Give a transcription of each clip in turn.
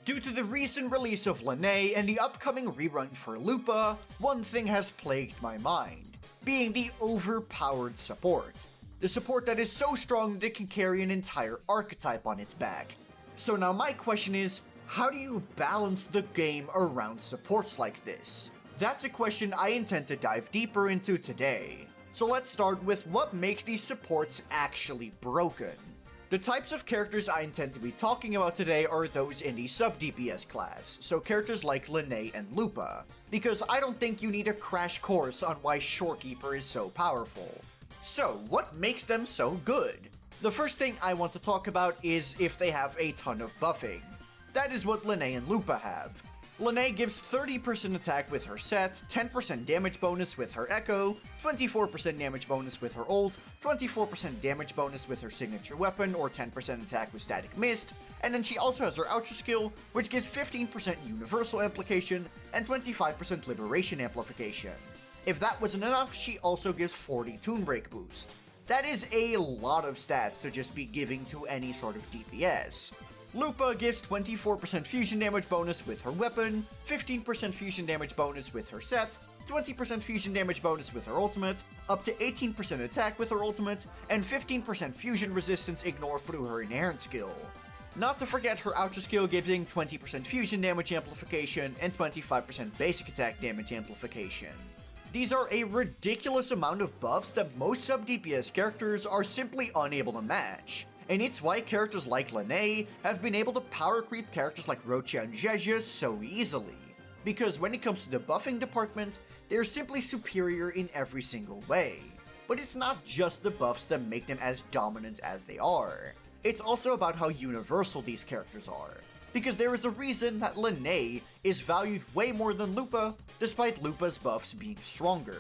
Due to the recent release of Lene and the upcoming rerun for Lupa, one thing has plagued my mind, being the overpowered support. The support that is so strong that it can carry an entire archetype on its back. So now my question is, how do you balance the game around supports like this? That's a question I intend to dive deeper into today. So let's start with what makes these supports actually broken. The types of characters I intend to be talking about today are those in the sub-DPS class, so characters like Lene and Lupa, because I don't think you need a crash course on why Shorekeeper is so powerful. So, what makes them so good? The first thing I want to talk about is if they have a ton of buffing. That is what Lene and Lupa have. Lene gives 30% attack with her set, 10% damage bonus with her echo, 24% damage bonus with her ult, 24% damage bonus with her signature weapon or 10% attack with static mist, and then she also has her outro skill, which gives 15% universal amplification and 25% liberation amplification. If that wasn't enough, she also gives 40 Toon Break boost. That is a lot of stats to just be giving to any sort of DPS. Lupa gives 24% fusion damage bonus with her weapon, 15% fusion damage bonus with her set, 20% fusion damage bonus with her ultimate, up to 18% attack with her ultimate, and 15% fusion resistance ignore through her inherent skill. Not to forget her outro skill giving 20% fusion damage amplification and 25% basic attack damage amplification. These are a ridiculous amount of buffs that most sub-DPS characters are simply unable to match. And it's why characters like Lene have been able to power creep characters like Rocha and Zhezha so easily. Because when it comes to the buffing department, they're simply superior in every single way. But it's not just the buffs that make them as dominant as they are. It's also about how universal these characters are. Because there is a reason that Lene is valued way more than Lupa, despite Lupa's buffs being stronger.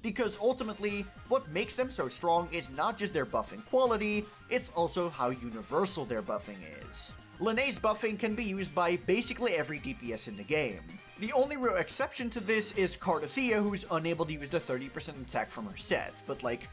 Because ultimately, what makes them so strong is not just their buffing quality, it's also how universal their buffing is. Lene's buffing can be used by basically every DPS in the game. The only real exception to this is Cardothea, who's unable to use the 30% attack from her set, but like,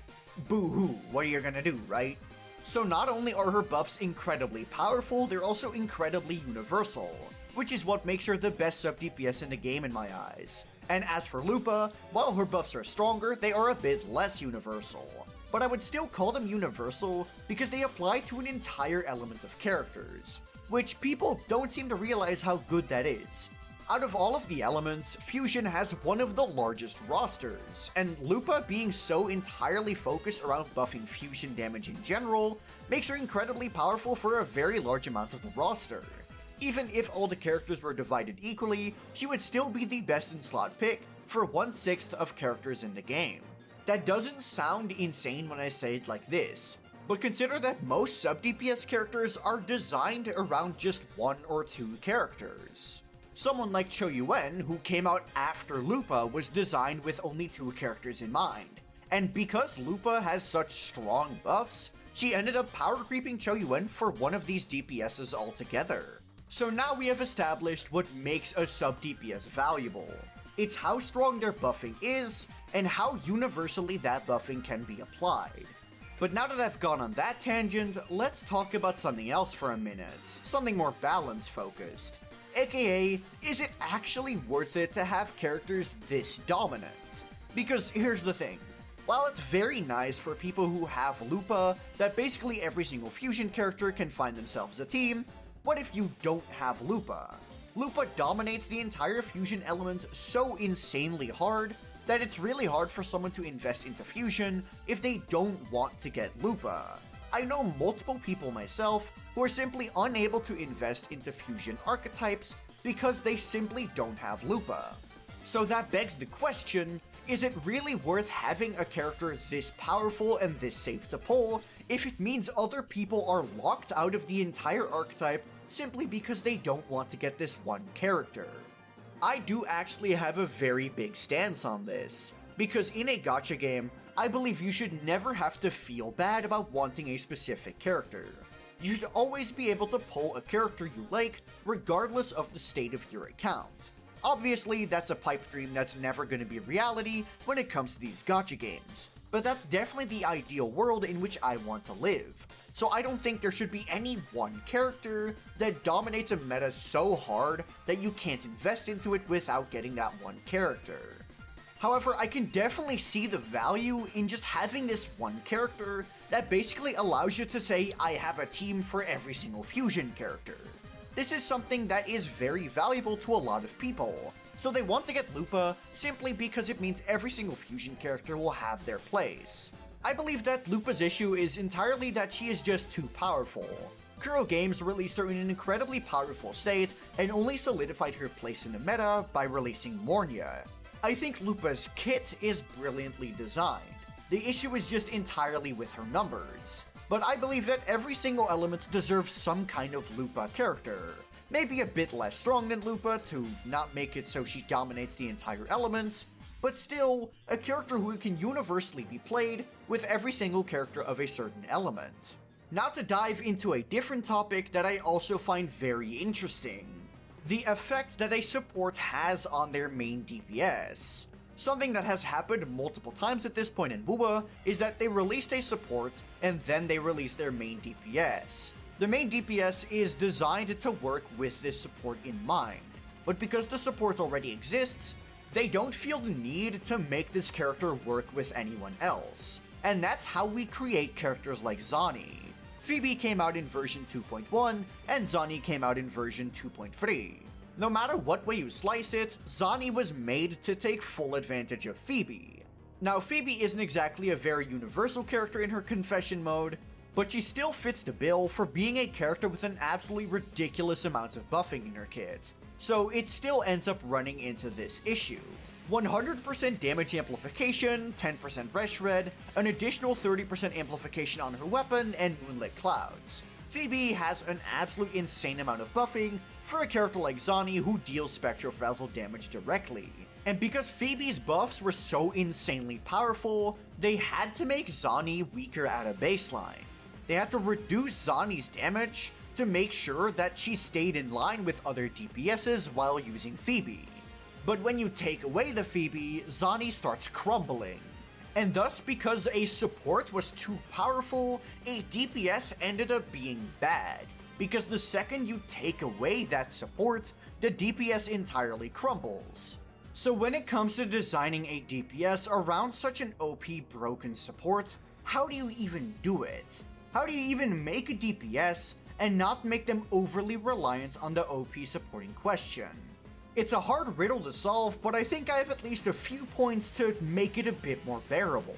boo-hoo, what are you gonna do, right? So not only are her buffs incredibly powerful, they're also incredibly universal, which is what makes her the best sub-DPS in the game in my eyes. And as for Lupa, while her buffs are stronger, they are a bit less universal. But I would still call them universal because they apply to an entire element of characters, which people don't seem to realize how good that is. Out of all of the elements, Fusion has one of the largest rosters, and Lupa being so entirely focused around buffing Fusion damage in general makes her incredibly powerful for a very large amount of the roster. Even if all the characters were divided equally, she would still be the best in slot pick for 1/6 of characters in the game. That doesn't sound insane when I say it like this, but consider that most sub-DPS characters are designed around just 1 or 2 characters. Someone like Cho Yuen, who came out after Lupa, was designed with only 2 characters in mind. And because Lupa has such strong buffs, she ended up power creeping Cho Yuen for one of these DPSs altogether. So now we have established what makes a sub-DPS valuable. It's how strong their buffing is, and how universally that buffing can be applied. But now that I've gone on that tangent, let's talk about something else for a minute, something more balance-focused. AKA, is it actually worth it to have characters this dominant? Because here's the thing. While it's very nice for people who have Lupa that basically every single Fusion character can find themselves a team, what if you don't have Lupa? Lupa dominates the entire Fusion element so insanely hard that it's really hard for someone to invest into Fusion if they don't want to get Lupa. I know multiple people myself who are simply unable to invest into Fusion archetypes because they simply don't have Lupa. So that begs the question, is it really worth having a character this powerful and this safe to pull if it means other people are locked out of the entire archetype simply because they don't want to get this one character? I do actually have a very big stance on this, because in a gacha game, I believe you should never have to feel bad about wanting a specific character. You should always be able to pull a character you like regardless of the state of your account. Obviously, that's a pipe dream that's never going to be reality when it comes to these gacha games. but that's definitely the ideal world in which I want to live. So I don't think there should be any one character that dominates a meta so hard that you can't invest into it without getting that one character. However, I can definitely see the value in just having this one character that basically allows you to say, I have a team for every single fusion character. This is something that is very valuable to a lot of people, so they want to get Lupa simply because it means every single fusion character will have their place. I believe that Lupa's issue is entirely that she is just too powerful. Kuro Games released her in an incredibly powerful state and only solidified her place in the meta by releasing Mornia. I think Lupa's kit is brilliantly designed. The issue is just entirely with her numbers. But I believe that every single element deserves some kind of Lupa character. Maybe a bit less strong than Lupa to not make it so she dominates the entire elements, but still, a character who can universally be played with every single character of a certain element. Now to dive into a different topic that I also find very interesting. The effect that a support has on their main DPS. Something that has happened multiple times at this point in WuWa is that they released a support and then they released their main DPS. The main DPS is designed to work with this support in mind, but because the support already exists, they don't feel the need to make this character work with anyone else. And that's how we create characters like Zani. Phoebe came out in version 2.1, and Zani came out in version 2.3. No matter what way you slice it, Zani was made to take full advantage of Phoebe. Now, Phoebe isn't exactly a very universal character in her confession mode, but she still fits the bill for being a character with an absolutely ridiculous amount of buffing in her kit, so it still ends up running into this issue. 100% damage amplification, 10% res shred, an additional 30% amplification on her weapon, and Moonlit Clouds. Phoebe has an absolute insane amount of buffing for a character like Zani who deals Spectrofrazzle damage directly. And because Phoebe's buffs were so insanely powerful, they had to make Zani weaker at a baseline. They had to reduce Zani's damage to make sure that she stayed in line with other DPSs while using Phoebe. But when you take away the Phoebe, Zani starts crumbling. And thus, because a support was too powerful, a DPS ended up being bad. Because the second you take away that support, the DPS entirely crumbles. So when it comes to designing a DPS around such an OP broken support, how do you even do it? How do you even make a DPS and not make them overly reliant on the OP support in question? It's a hard riddle to solve, but I think I have at least a few points to make it a bit more bearable.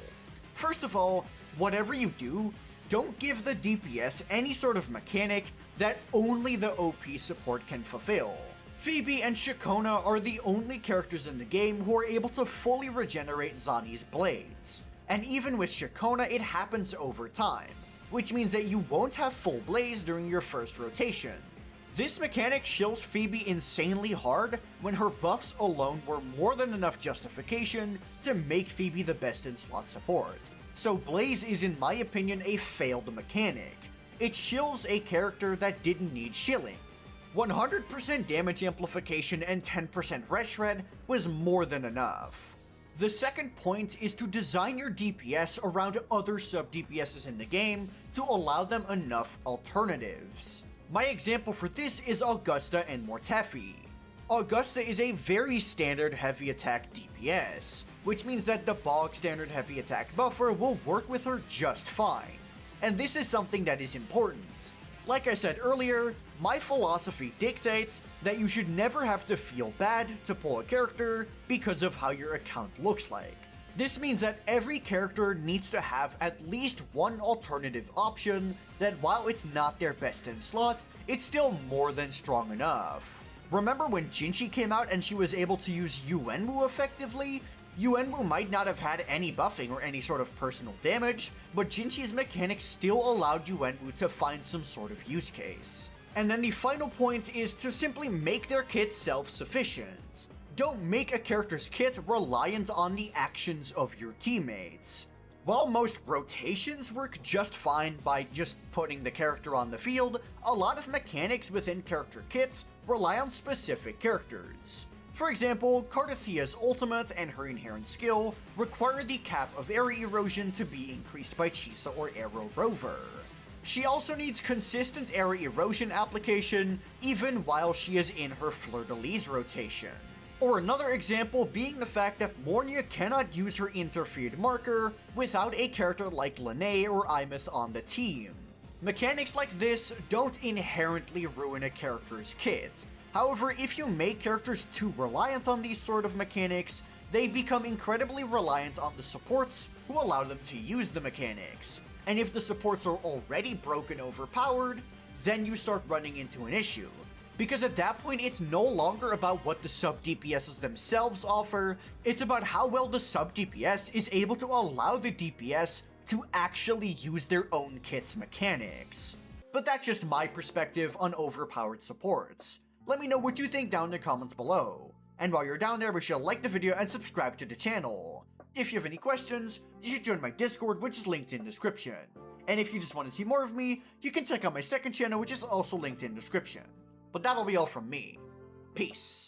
First of all, whatever you do, don't give the DPS any sort of mechanic that only the OP support can fulfill. Phoebe and Shakona are the only characters in the game who are able to fully regenerate Zani's Blaze. And even with Shakona, it happens over time, which means that you won't have full Blaze during your first rotation. This mechanic shills Phoebe insanely hard when her buffs alone were more than enough justification to make Phoebe the best in slot support. So Blaze is in my opinion a failed mechanic. It shills a character that didn't need shilling. 100% damage amplification and 10% res shred was more than enough. The second point is to design your DPS around other sub-DPSs in the game to allow them enough alternatives. My example for this is Augusta and Mortefi. Augusta is a very standard heavy attack DPS, which means that the bog standard heavy attack buffer will work with her just fine. And this is something that is important. Like I said earlier, my philosophy dictates that you should never have to feel bad to pull a character because of how your account looks like. This means that every character needs to have at least one alternative option that while it's not their best in slot, it's still more than strong enough. Remember when Jinchi came out and she was able to use Yuenwu effectively? Yuenwu might not have had any buffing or any sort of personal damage, but Jinchi's mechanics still allowed Yuenwu to find some sort of use case. And then the final point is to simply make their kit self-sufficient. Don't make a character's kit reliant on the actions of your teammates. While most rotations work just fine by just putting the character on the field, a lot of mechanics within character kits rely on specific characters. For example, Cardathia's ultimate and her inherent skill require the cap of area erosion to be increased by Chisa or Arrow Rover. She also needs consistent area erosion application even while she is in her Fleur-de-Lis rotation. Or another example being the fact that Mornia cannot use her interfered marker without a character like Lene or aemeath on the team. Mechanics like this don't inherently ruin a character's kit. However, if you make characters too reliant on these sort of mechanics, they become incredibly reliant on the supports who allow them to use the mechanics. And if the supports are already broken overpowered, then you start running into an issue. Because at that point, it's no longer about what the sub DPSs themselves offer, it's about how well the sub DPS is able to allow the DPS to actually use their own kit's mechanics. But that's just my perspective on overpowered supports. Let me know what you think down in the comments below. And while you're down there, be sure to like the video and subscribe to the channel. If you have any questions, you should join my Discord, which is linked in the description. And if you just want to see more of me, you can check out my second channel, which is also linked in the description. But that'll be all from me. Peace.